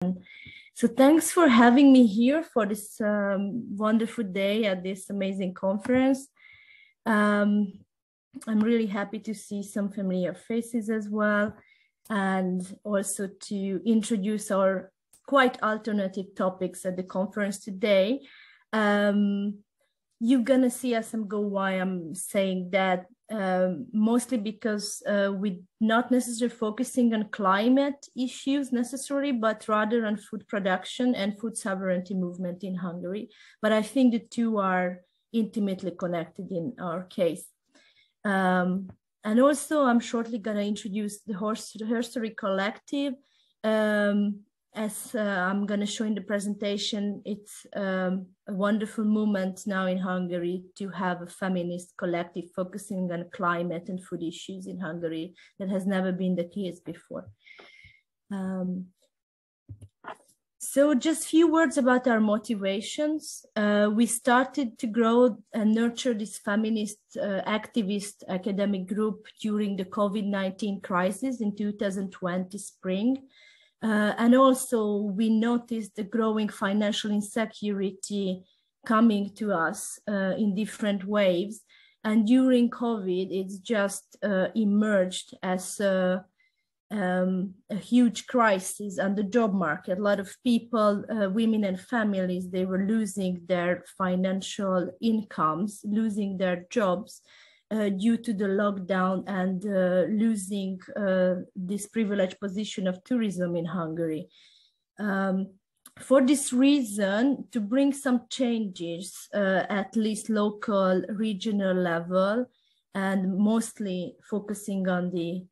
So thanks for having me here for this wonderful day at this amazing conference. I'm really happy to see some familiar faces as well, and also to introduce our quite alternative topics at the conference today. You're gonna see as I go why I'm saying that, mostly because we're not necessarily focusing on climate issues necessarily, but rather on food production and food sovereignty movement in Hungary. But I think the two are intimately connected in our case. And also I'm shortly gonna introduce the HerStory collective. As I'm going to show in the presentation, it's a wonderful movement now in Hungary to have a feminist collective focusing on climate and food issues in Hungary. That has never been the case before. So just a few words about our motivations. We started to grow and nurture this feminist activist academic group during the COVID-19 crisis in 2020 spring. And also we noticed the growing financial insecurity coming to us in different waves. And during COVID, it's just emerged as a huge crisis on the job market. A lot of people, women and families, they were losing their financial incomes, losing their jobs, due to the lockdown and losing this privileged position of tourism in Hungary. For this reason, to bring some changes, at least local, regional level, and mostly focusing on the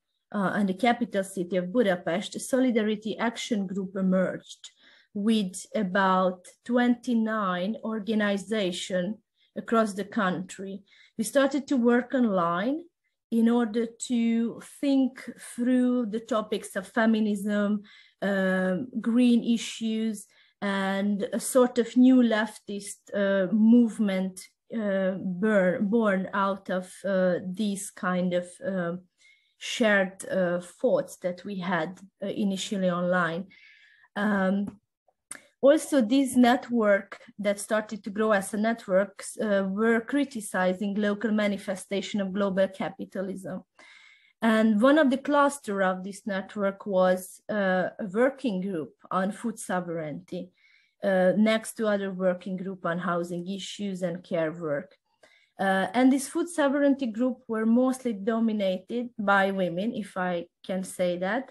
capital city of Budapest, a Solidarity Action Group emerged with about 29 organizations across the country. We started to work online in order to think through the topics of feminism, green issues, and a sort of new leftist movement born out of these kind of shared thoughts that we had initially online. Also, this network that started to grow as a network were criticizing local manifestation of global capitalism. And one of the cluster of this network was a working group on food sovereignty, next to other working group on housing issues and care work. And this food sovereignty group were mostly dominated by women, if I can say that.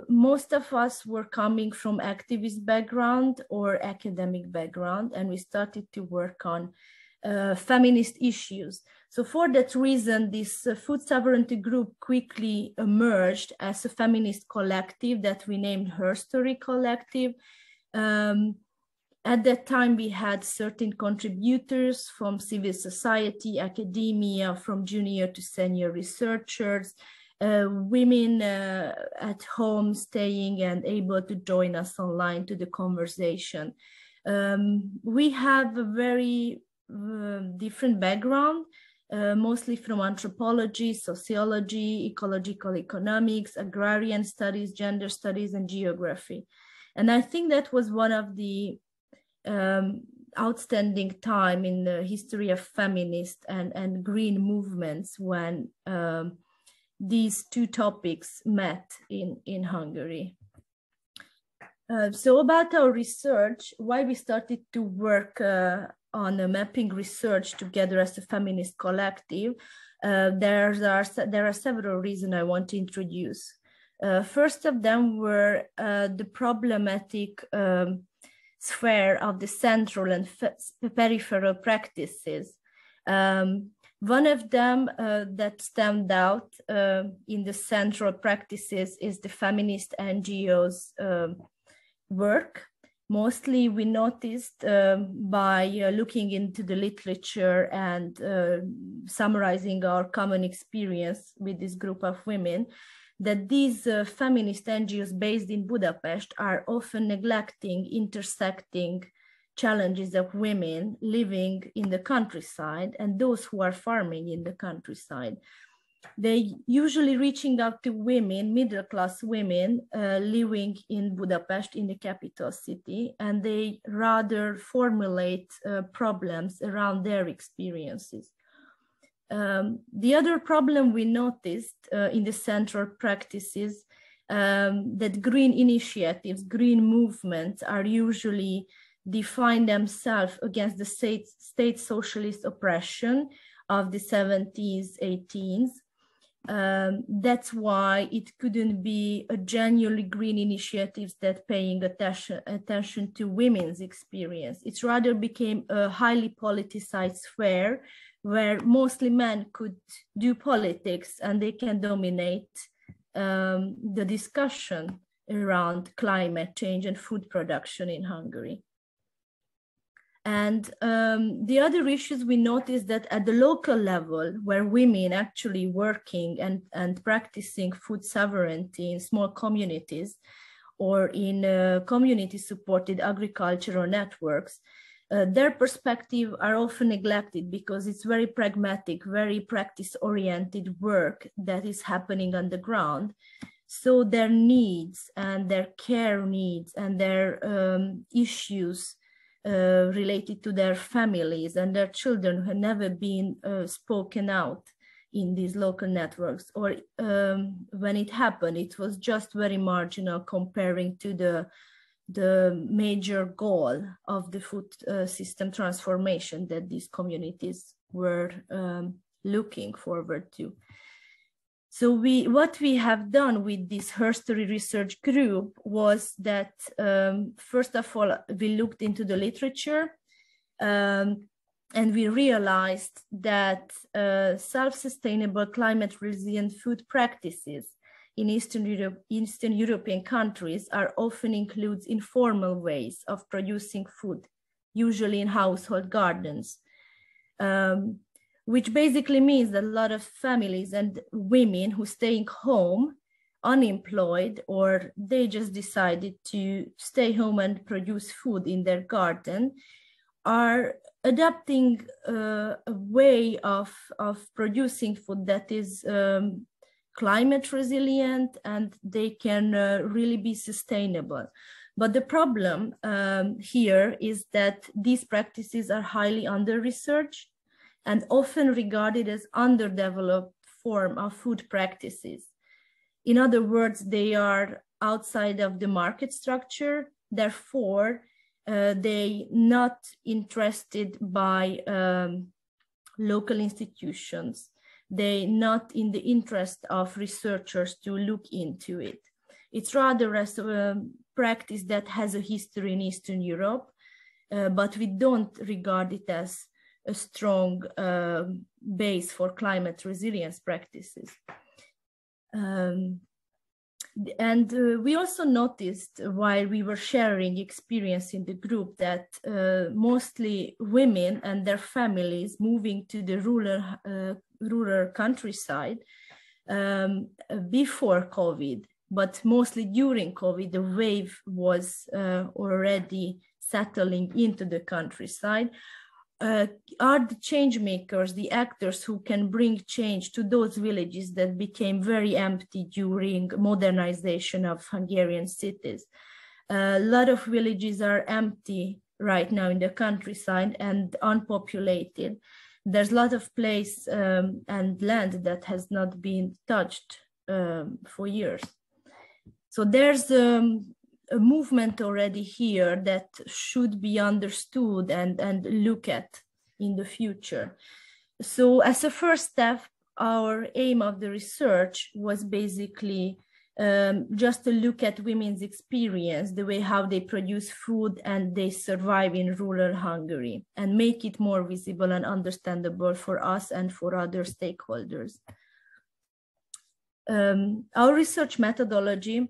Most of us were coming from activist background or academic background, and we started to work on feminist issues. So for that reason, this food sovereignty group quickly emerged as a feminist collective that we named HerStory Collective. At that time, we had certain contributors from civil society, academia, from junior to senior researchers, women at home staying and able to join us online to the conversation. We have a very different background, mostly from anthropology, sociology, ecological economics, agrarian studies, gender studies, and geography. And I think that was one of the outstanding time in the history of feminist and green movements when these two topics met in Hungary. So about our research, why we started to work on a mapping research together as a feminist collective, there are several reasons I want to introduce. First of them were the problematic sphere of the central and peripheral practices. One of them that stand out in the central practices is the feminist NGOs work. Mostly we noticed by looking into the literature and summarizing our common experience with this group of women, that these feminist NGOs based in Budapest are often neglecting intersecting challenges of women living in the countryside and those who are farming in the countryside. They usually reaching out to women, middle-class women living in Budapest, in the capital city, and they rather formulate problems around their experiences. The other problem we noticed in the central practices that green initiatives, green movements are usually define themselves against the state socialist oppression of the 70s, 18s. That's why it couldn't be a genuinely green initiatives that paying attention to women's experience. It rather became a highly politicized sphere where mostly men could do politics and they can dominate the discussion around climate change and food production in Hungary. And the other issues we noticed that at the local level, where women actually working and practicing food sovereignty in small communities or in community-supported agricultural networks, their perspective are often neglected because it's very pragmatic, very practice-oriented work that is happening on the ground. So their needs and their care needs and their issues related to their families and their children have never been spoken out in these local networks, or when it happened, it was just very marginal comparing to the major goal of the food system transformation that these communities were looking forward to. So what we have done with this HerStory research group was that, first of all, we looked into the literature and we realized that self-sustainable climate resilient food practices in Eastern European countries are often includes informal ways of producing food, usually in household gardens. Which basically means that a lot of families and women who staying home unemployed, or they just decided to stay home and produce food in their garden, are adapting a way of producing food that is climate resilient, and they can really be sustainable. But the problem here is that these practices are highly under-researched and often regarded as underdeveloped form of food practices. In other words, they are outside of the market structure, therefore, they not interested by local institutions. They not in the interest of researchers to look into it. It's rather as a practice that has a history in Eastern Europe, but we don't regard it as a strong base for climate resilience practices. And we also noticed while we were sharing experience in the group that mostly women and their families moving to the rural countryside before COVID, but mostly during COVID, the wave was already settling into the countryside, are the change makers, the actors who can bring change to those villages that became very empty during modernization of Hungarian cities. A lot of villages are empty right now in the countryside and unpopulated. There's a lot of place and land that has not been touched for years. So there's a movement already here that should be understood and look at in the future. So as a first step, our aim of the research was basically just to look at women's experience, the way how they produce food and they survive in rural Hungary, and make it more visible and understandable for us and for other stakeholders. Our research methodology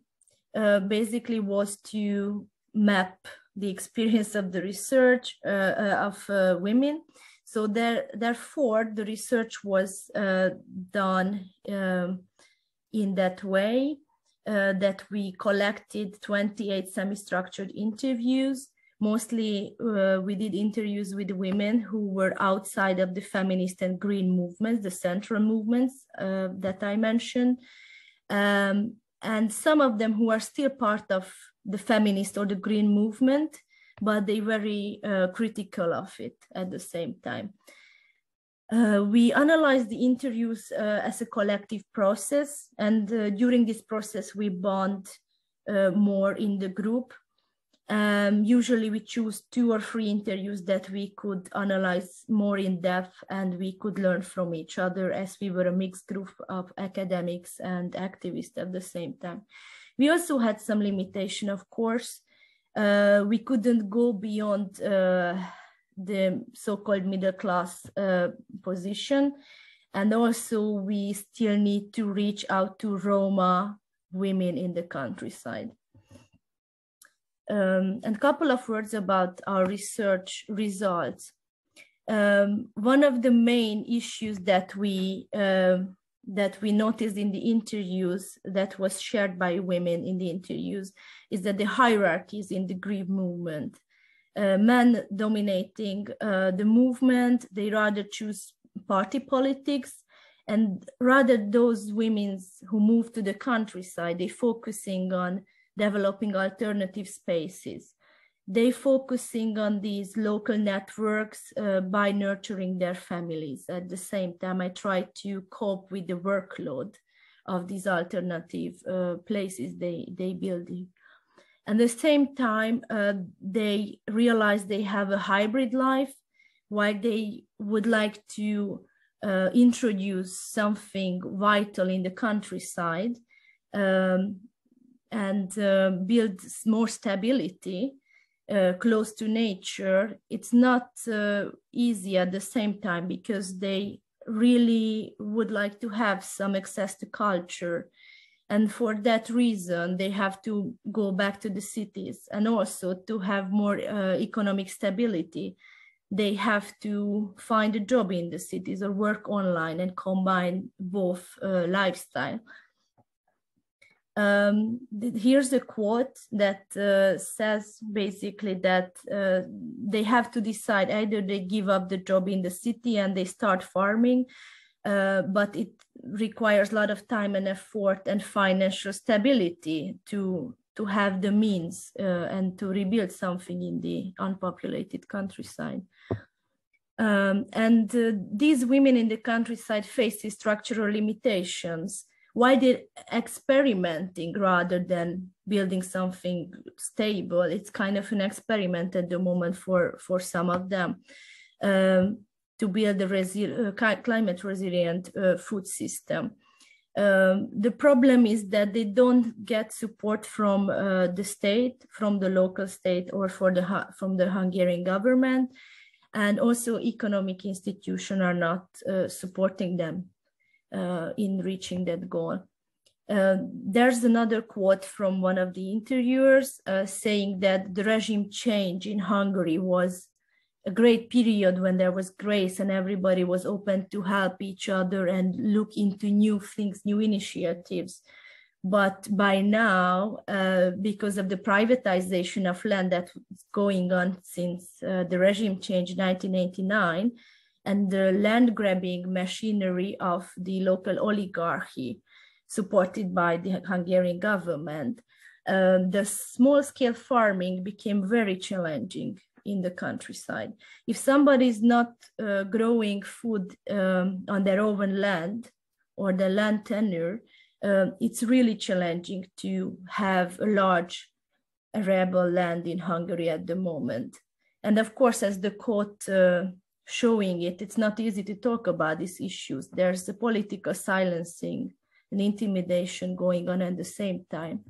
basically was to map the experience of the research of women. So therefore, the research was done in that way, that we collected 28 semi-structured interviews Mostly, we did interviews with women who were outside of the feminist and green movements, the central movements that I mentioned. And some of them who are still part of the feminist or the green movement, but they were very critical of it at the same time. We analyzed the interviews as a collective process, and during this process, we bond more in the group. Usually we choose 2 or 3 interviews that we could analyze more in depth, and we could learn from each other, as we were a mixed group of academics and activists at the same time. We also had some limitation, of course. We couldn't go beyond the so-called middle class position. And also we still need to reach out to Roma women in the countryside. And a couple of words about our research results. One of the main issues that we noticed in the interviews that was shared by women in the interviews is that the hierarchies in the Green movement, men dominating the movement, they rather choose party politics, and rather those women who move to the countryside, they focusing on developing alternative spaces. They focusing on these local networks by nurturing their families. At the same time, I try to cope with the workload of these alternative places they building. At the same time, they realize they have a hybrid life, while they would like to introduce something vital in the countryside and build more stability close to nature. It's not easy at the same time, because they really would like to have some access to culture. And for that reason, they have to go back to the cities. And also to have more economic stability, they have to find a job in the cities or work online and combine both lifestyle. Here's a quote that says basically that they have to decide, either they give up the job in the city and they start farming, but it requires a lot of time and effort and financial stability to have the means and to rebuild something in the unpopulated countryside. And these women in the countryside face these structural limitations. Why they're experimenting rather than building something stable? It's kind of an experiment at the moment for some of them to build a climate resilient food system. The problem is that they don't get support from the state, from the local state, or from the Hungarian government, and also economic institutions are not supporting them in reaching that goal. There's another quote from one of the interviewers saying that the regime change in Hungary was a great period when there was grace and everybody was open to help each other and look into new things, new initiatives. But by now, because of the privatization of land that's going on since the regime change in 1989, and the land grabbing machinery of the local oligarchy supported by the Hungarian government, the small scale farming became very challenging in the countryside. If somebody is not growing food on their own land or the land tenure, it's really challenging to have a large arable land in Hungary at the moment. And of course, as the quote showing it, it's not easy to talk about these issues. There's a political silencing and intimidation going on at the same time.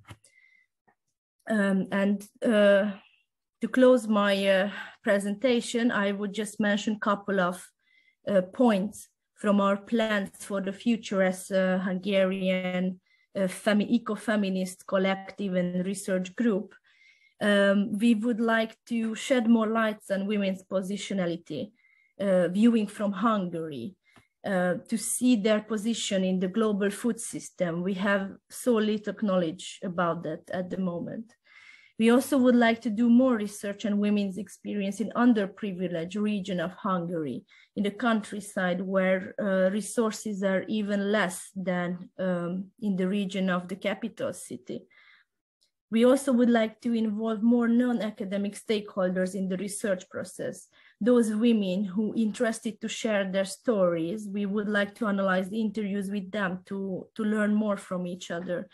To close my presentation, I would just mention a couple of points from our plans for the future as a Hungarian eco-feminist collective and research group. We would like to shed more lights on women's positionality, viewing from Hungary, to see their position in the global food system. We have so little knowledge about that at the moment. We also would like to do more research on women's experience in underprivileged region of Hungary, in the countryside where resources are even less than in the region of the capital city. We also would like to involve more non-academic stakeholders in the research process. Those women who are interested to share their stories, we would like to analyze the interviews with them to learn more from each other.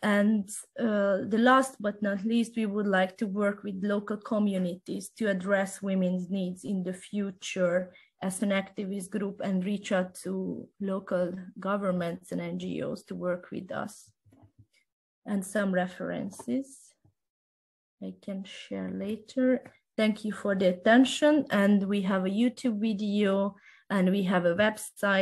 And the last but not least, we would like to work with local communities to address women's needs in the future as an activist group and reach out to local governments and NGOs to work with us. And some references I can share later. Thank you for the attention. And we have a YouTube video and we have a website.